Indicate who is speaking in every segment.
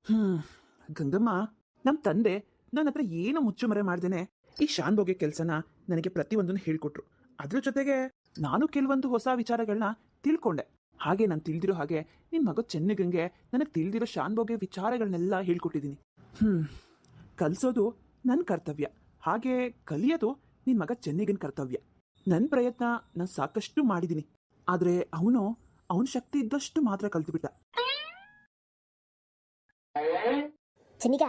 Speaker 1: ಹ್ಮ್ ಗಂಗಮ್ಮ, ನಮ್ಮ ತಂದೆ ನನ್ನ ಹತ್ರ ಏನು ಮುಚ್ಚುಮರೆ ಮಾಡ್ದೇನೆ ಈ ಶಾನ್ಭೋಗ್ಯ ಕೆಲಸನ ನನಗೆ ಪ್ರತಿಯೊಂದನ್ನು ಹೇಳ್ಕೊಟ್ರು. ಅದ್ರ ಜೊತೆಗೆ ನಾನು ಕೆಲವೊಂದು ಹೊಸ ವಿಚಾರಗಳನ್ನ ತಿಳ್ಕೊಂಡೆ. ಹಾಗೆ ನಾನು ತಿಳಿದಿರೋ ಹಾಗೆ ನಿನ್ ಮಗ ಚೆನ್ನಗಂಗೆ ನನಗೆ ತಿಳಿದಿರೋ ಶಾನ್ಭೋಗ್ಯ ವಿಚಾರಗಳನ್ನೆಲ್ಲ ಹೇಳ್ಕೊಟ್ಟಿದ್ದೀನಿ. ಕಲಿಸೋದು ನನ್ನ ಕರ್ತವ್ಯ, ಹಾಗೆ ಕಲಿಯೋದು ನಿನ್ ಮಗ ಚೆನ್ನಗನ್ ಕರ್ತವ್ಯ. ನನ್ನ ಪ್ರಯತ್ನ ನಾನು ಸಾಕಷ್ಟು ಮಾಡಿದ್ದೀನಿ, ಆದ್ರೆ ಅವನ ಶಕ್ತಿ ಇದ್ದಷ್ಟು ಮಾತ್ರ ಕಲ್ತುಬಿಟ್ಟ.
Speaker 2: ಚೆನ್ನಿಗ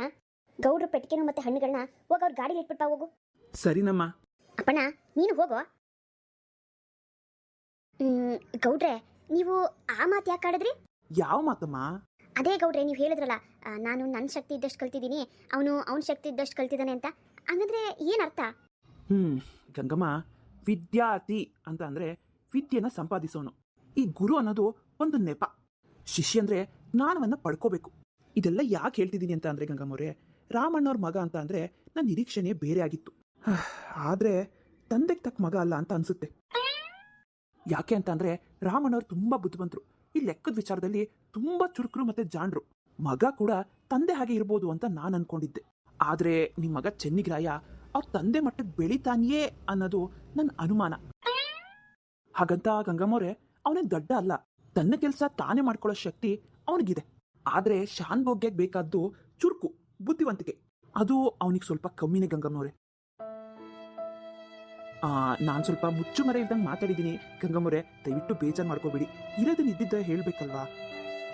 Speaker 2: ಗೌಡ್ರ ಪೆಟ್ಟಿಗೆನು ಮತ್ತೆ ಹಣ್ಣುಗಳನ್ನ ಹೋಗ ಅವ್ರ ಗಾಡಿಗೆ ಇಟ್ಬಿಟ್ಟ ಹೋಗು.
Speaker 1: ಸರಿನಮ್ಮ.
Speaker 2: ಅಪ್ಪಣ್ಣ ನೀನು ಹೋಗೋ. ಗೌಡ್ರೆ, ನೀವು ಆ ಮಾತು ಯಾಕೆ ಆಡಿದ್ರಿ?
Speaker 1: ಯಾವ ಮಾತಮ್ಮ?
Speaker 2: ಅದೇ ಗೌಡ್ರೆ, ನೀವು ಹೇಳಿದ್ರಲ್ಲ, ನಾನು ನನ್ನ ಶಕ್ತಿ ಇದ್ದಷ್ಟು ಕಲ್ತಿದ್ದೀನಿ, ಅವನ ಶಕ್ತಿ ಇದ್ದಷ್ಟು ಕಲ್ತಿದ್ದಾನೆ ಅಂತ. ಹಂಗಂದ್ರೆ ಏನರ್ಥ?
Speaker 1: ಗಂಗಮ್ಮ, ವಿದ್ಯಾರ್ಥಿ ಅಂತ ಅಂದ್ರೆ ವಿದ್ಯೆನ ಸಂಪಾದಿಸೋನು. ಈ ಗುರು ಅನ್ನೋದು ಒಂದು ನೆಪ. ಶಿಷ್ಯ ಅಂದ್ರೆ ಜ್ಞಾನವನ್ನ ಪಡ್ಕೋಬೇಕು. ಇದೆಲ್ಲ ಯಾಕೆ ಹೇಳ್ತಿದ್ದೀನಿ ಅಂತ ಅಂದ್ರೆ ಗಂಗಮ್ಮವ್ರೆ, ರಾಮಣ್ಣವ್ರ ಮಗ ಅಂತ ಅಂದ್ರೆ ನನ್ನ ನಿರೀಕ್ಷಣೆ ಬೇರೆ ಆಗಿತ್ತು. ಆದ್ರೆ ತಂದೆಗೆ ತಕ್ಕ ಮಗ ಅಲ್ಲ ಅಂತ ಅನ್ಸುತ್ತೆ. ಯಾಕೆ ಅಂತ ಅಂದ್ರೆ ರಾಮಣ್ಣವ್ರು ತುಂಬಾ ಬುದ್ಧಿವಂತರು, ಈ ಲೆಕ್ಕದ ವಿಚಾರದಲ್ಲಿ ತುಂಬಾ ಚುರುಕರು ಮತ್ತೆ ಜಾಣರು. ಮಗ ಕೂಡ ತಂದೆ ಹಾಗೆ ಇರ್ಬೋದು ಅಂತ ನಾನು ಅನ್ಕೊಂಡಿದ್ದೆ. ಆದ್ರೆ ನಿಮ್ಮ ಮಗ ಚೆನ್ನಿಗರಾಯ ಅವ್ರ ತಂದೆ ಮಟ್ಟಕ್ಕೆ ಬೆಳಿತಾನೆಯೇ ಅನ್ನೋದು ನನ್ನ ಅನುಮಾನ. ಹಾಗಂತ ಗಂಗಮ್ಮವ್ರೆ, ಅವನೇನ್ ದಡ್ಡ ಅಲ್ಲ. ತನ್ನ ಕೆಲಸ ತಾನೇ ಮಾಡ್ಕೊಳ್ಳೋ ಶಕ್ತಿ ಅವನಿಗಿದೆ. ಆದ್ರೆ ಶಾನ್ಭೋಗ್ಯಕ್ಕೆ ಬೇಕಾದ್ದು ಚುರುಕು, ಬುದ್ಧಿವಂತಿಕೆ. ಅದು ಅವನಿಗೆ ಸ್ವಲ್ಪ ಕಮ್ಮಿನೇ ಗಂಗಮ್ಮವ್ರೆ. ನಾನು ಸ್ವಲ್ಪ ಮುಚ್ಚುಮರೆ ಇಲ್ದಂಗೆ ಮಾತಾಡಿದ್ದೀನಿ ಗಂಗಮ್ಮವ್ರೆ, ದಯವಿಟ್ಟು ಬೇಜಾರು ಮಾಡ್ಕೋಬೇಡಿ. ಇರೋದನ್ನ ಇದ್ದಿದ್ದ ಹೇಳ್ಬೇಕಲ್ವಾ?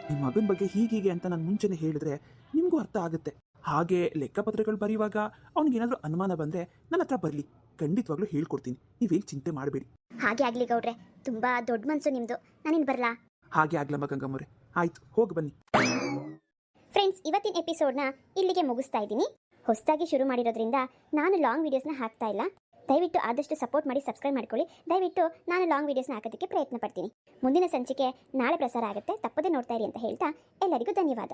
Speaker 1: ನಿಮ್ಮ ಮಗನ ಬಗ್ಗೆ ಹೀಗೀಗೆ ಅಂತ ನಾನು ಮುಂಚೆನೆ ಹೇಳಿದ್ರೆ ನಿಮಗೂ ಅರ್ಥ ಆಗುತ್ತೆ. ಹಾಗೆ ಲೆಕ್ಕಪತ್ರಗಳು ಬರೆಯುವಾಗ ಅವ್ನಿಗೇನಾದ್ರೂ ಅನುಮಾನ ಬಂದ್ರೆ ನನ್ನ ಹತ್ರ ಬರಲಿ, ಖಂಡಿತವಾಗ್ಲೂ ಹೇಳ್ಕೊಡ್ತೀನಿ. ನೀವೇನು ಚಿಂತೆ ಮಾಡಬೇಡಿ.
Speaker 2: ಹಾಗೆ ಆಗ್ಲಿ ಗೌಡ್ರೆ, ತುಂಬಾ ದೊಡ್ಡ ಮನ್ಸು ನಿಮ್ದು. ನಾನಿನ್ ಬರ್ಲಾ?
Speaker 1: ಹಾಗೆ ಆಗ್ಲಮ್ಮ ಗಂಗಮ್ಮವ್ರೆ. ಆಯ್ತು, ಹೋಗಿ ಬನ್ನಿ.
Speaker 2: ಫ್ರೆಂಡ್ಸ್, ಇವತ್ತಿನ ಎಪಿಸೋಡ್ನ ಇಲ್ಲಿಗೆ ಮುಗಿಸ್ತಾ ಇದ್ದೀನಿ. ಹೊಸದಾಗಿ ಶುರು ಮಾಡಿರೋದ್ರಿಂದ ನಾನು ಲಾಂಗ್ ವಿಡಿಯೋಸ್ನ ಹಾಕ್ತಾ ಇಲ್ಲ. ದಯವಿಟ್ಟು ಆದಷ್ಟು ಸಪೋರ್ಟ್ ಮಾಡಿ ಸಬ್ಸ್ಕ್ರೈಬ್ ಮಾಡ್ಕೊಳ್ಳಿ. ದಯವಿಟ್ಟು ನಾನು ಲಾಂಗ್ ವಿಡಿಯೋಸ್ನ ಹಾಕೋದಕ್ಕೆ ಪ್ರಯತ್ನ ಪಡ್ತೀನಿ. ಮುಂದಿನ ಸಂಚಿಕೆ ನಾಳೆ ಪ್ರಸಾರ ಆಗುತ್ತೆ, ತಪ್ಪದೆ ನೋಡ್ತಾ ಇರಿ ಅಂತ ಹೇಳ್ತಾ ಎಲ್ಲರಿಗೂ ಧನ್ಯವಾದ.